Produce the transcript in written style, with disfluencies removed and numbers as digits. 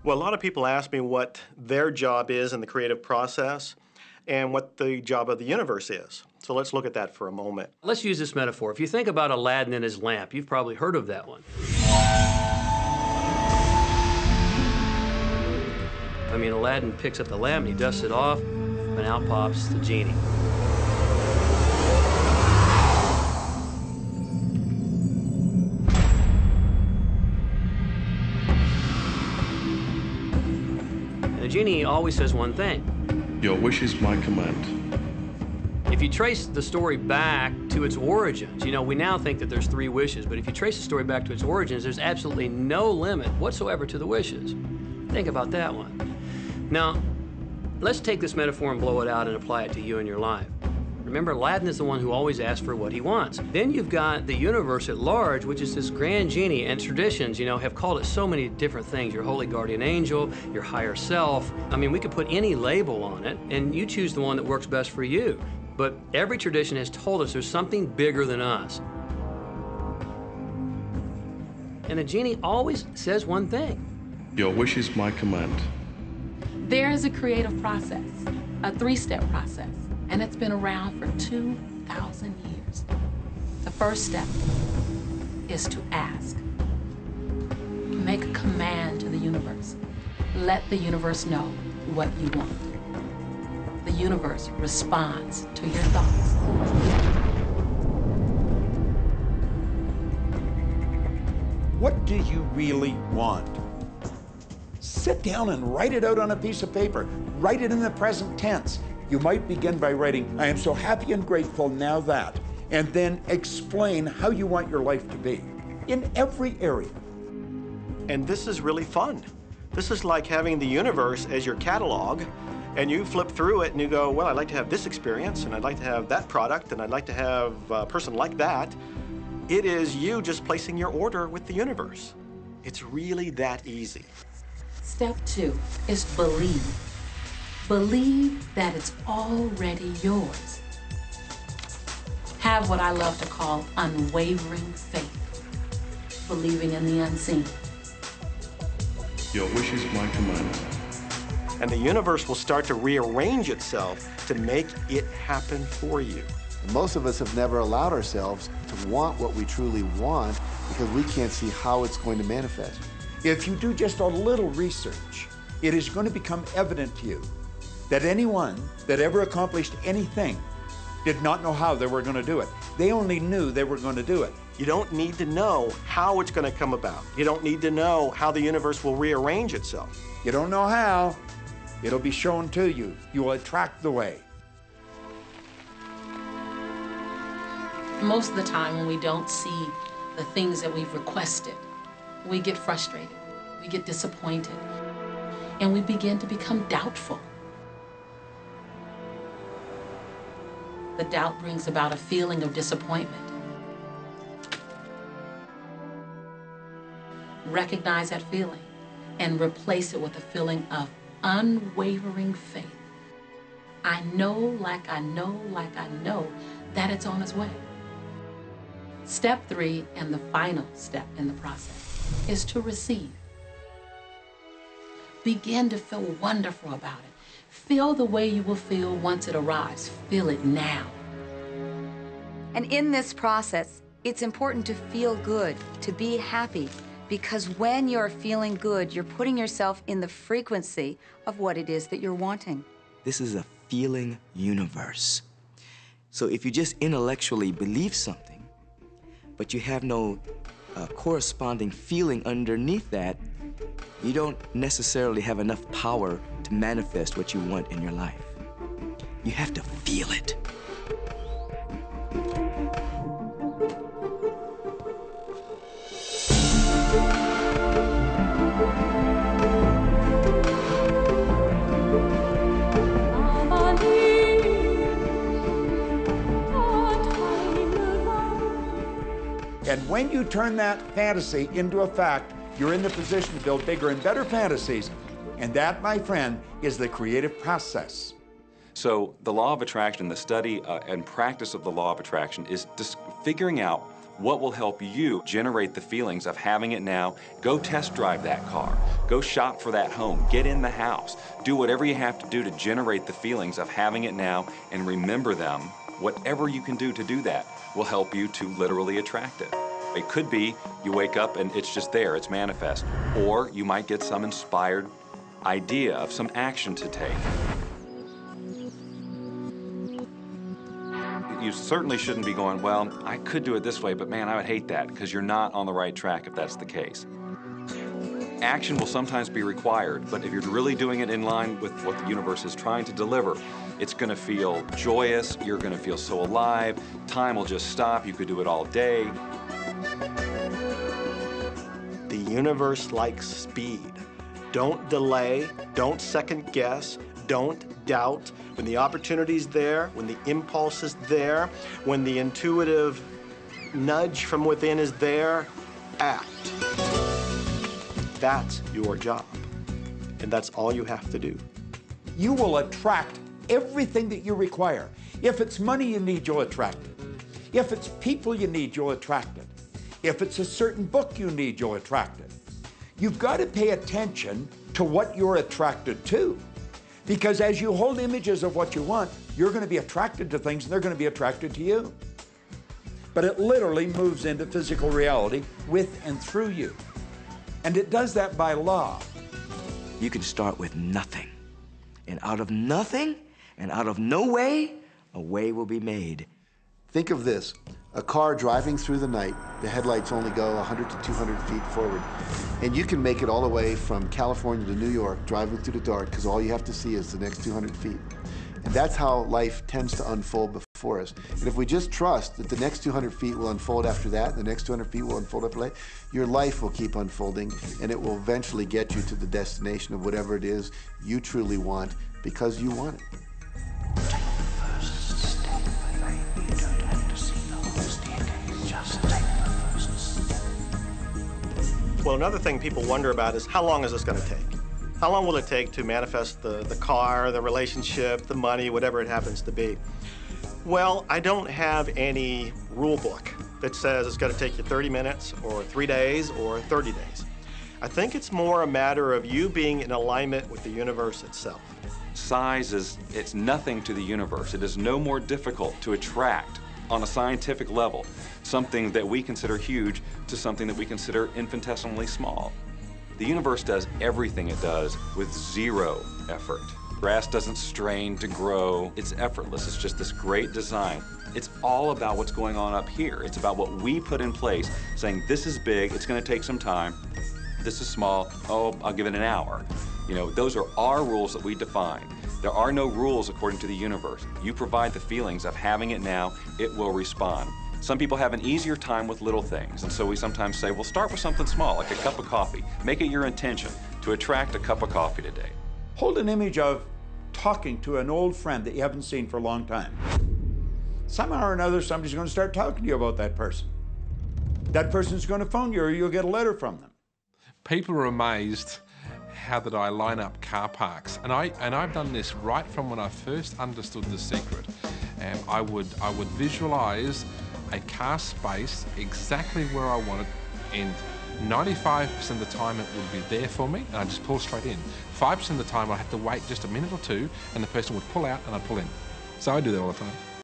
Well, a lot of people ask me what their job is in the creative process and what the job of the universe is. So let's look at that for a moment. Let's use this metaphor. If you think about Aladdin and his lamp, you've probably heard of that one. I mean, Aladdin picks up the lamp and he dusts it off, and out pops the genie. And the genie always says one thing. Your wish is my command. If you trace the story back to its origins, you know, we now think that there's 3 wishes, but if you trace the story back to its origins, there's absolutely no limit whatsoever to the wishes. Think about that one. Now, let's take this metaphor and blow it out and apply it to you in your life. Remember, Aladdin is the one who always asks for what he wants. Then you've got the universe at large, which is this grand genie, and traditions, you know, have called it so many different things. Your holy guardian angel, your higher self. I mean, we could put any label on it, and you choose the one that works best for you. But every tradition has told us there's something bigger than us. And the genie always says one thing. Your wish is my command. There is a creative process, a 3-step process, and it's been around for 2,000 years. The first step is to ask. Make a command to the universe. Let the universe know what you want. The universe responds to your thoughts. What do you really want? Sit down and write it out on a piece of paper. Write it in the present tense. You might begin by writing, I am so happy and grateful now that, and then explain how you want your life to be in every area. And this is really fun. This is like having the universe as your catalog, and you flip through it and you go, well, I'd like to have this experience, and I'd like to have that product, and I'd like to have a person like that. It is you just placing your order with the universe. It's really that easy. Step 2 is believe. Believe that it's already yours. Have what I love to call unwavering faith, believing in the unseen. Your wish is my command. And the universe will start to rearrange itself to make it happen for you. Most of us have never allowed ourselves to want what we truly want because we can't see how it's going to manifest. If you do just a little research, it is going to become evident to you that anyone that ever accomplished anything did not know how they were going to do it. They only knew they were going to do it. You don't need to know how it's going to come about. You don't need to know how the universe will rearrange itself. You don't know how, it'll be shown to you. You will attract the way. Most of the time when we don't see the things that we've requested, we get frustrated, we get disappointed, and we begin to become doubtful. The doubt brings about a feeling of disappointment. Recognize that feeling and replace it with a feeling of unwavering faith. I know, like I know, like I know that it's on its way. Step 3, and the final step in the process, is to receive. Begin to feel wonderful about it. Feel the way you will feel once it arrives. Feel it now. And in this process, it's important to feel good, to be happy, because when you're feeling good, you're putting yourself in the frequency of what it is that you're wanting. This is a feeling universe. So if you just intellectually believe something, but you have no corresponding feeling underneath that, you don't necessarily have enough power to manifest what you want in your life. You have to feel it. And when you turn that fantasy into a fact, you're in the position to build bigger and better fantasies. And that, my friend, is the creative process. So the law of attraction, the study and practice of the law of attraction is just figuring out What will help you generate the feelings of having it now? Go test drive that car. Go shop for that home. Get in the house. Do whatever you have to do to generate the feelings of having it now and remember them. Whatever you can do to do that will help you to literally attract it. It could be you wake up and it's just there, it's manifest. Or you might get some inspired idea of some action to take. You certainly shouldn't be going, well, I could do it this way, but man, I would hate that, because you're not on the right track if that's the case. Action will sometimes be required, but if you're really doing it in line with what the universe is trying to deliver, it's going to feel joyous, you're going to feel so alive, time will just stop, you could do it all day. The universe likes speed. Don't delay, don't second guess, don't doubt. When the opportunity's there, when the impulse is there, when the intuitive nudge from within is there, act. That's your job. And that's all you have to do. You will attract everything that you require. If it's money you need, you'll attract it. If it's people you need, you'll attract it. If it's a certain book you need, you'll attract it. You've got to pay attention to what you're attracted to. Because as you hold images of what you want, you're going to be attracted to things and they're going to be attracted to you. But it literally moves into physical reality with and through you. And it does that by law. You can start with nothing. And out of nothing, and out of no way, a way will be made. Think of this, a car driving through the night, the headlights only go 100 to 200 feet forward, and you can make it all the way from California to New York driving through the dark because all you have to see is the next 200 feet. And that's how life tends to unfold before us. And if we just trust that the next 200 feet will unfold after that, the next 200 feet will unfold after that, your life will keep unfolding and it will eventually get you to the destination of whatever it is you truly want because you want it. Well, another thing people wonder about is how long is this going to take? How long will it take to manifest the car, the relationship, the money, whatever it happens to be? Well, I don't have any rule book that says it's going to take you 30 minutes or 3 days or 30 days. I think it's more a matter of you being in alignment with the universe itself. Size it's nothing to the universe. It is no more difficult to attract on a scientific level something that we consider huge to something that we consider infinitesimally small. The universe does everything it does with zero effort. Grass doesn't strain to grow. It's effortless. It's just this great design. It's all about what's going on up here. It's about what we put in place, saying this is big, it's going to take some time. This is small, oh, I'll give it an hour. You know, those are our rules that we define. There are no rules according to the universe. You provide the feelings of having it now, it will respond. Some people have an easier time with little things, and so we sometimes say, well, start with something small, like a cup of coffee. Make it your intention to attract a cup of coffee today. Hold an image of talking to an old friend that you haven't seen for a long time. Somehow or another, somebody's going to start talking to you about that person. That person's going to phone you or you'll get a letter from them. People are amazed how that I line up car parks, and I've done this right from when I first understood the secret. I would visualize a car space exactly where I want it, and 95% of the time it would be there for me, and I just pull straight in. 5% of the time I have to wait just a minute or two, and the person would pull out and I'd pull in. So I do that all the time.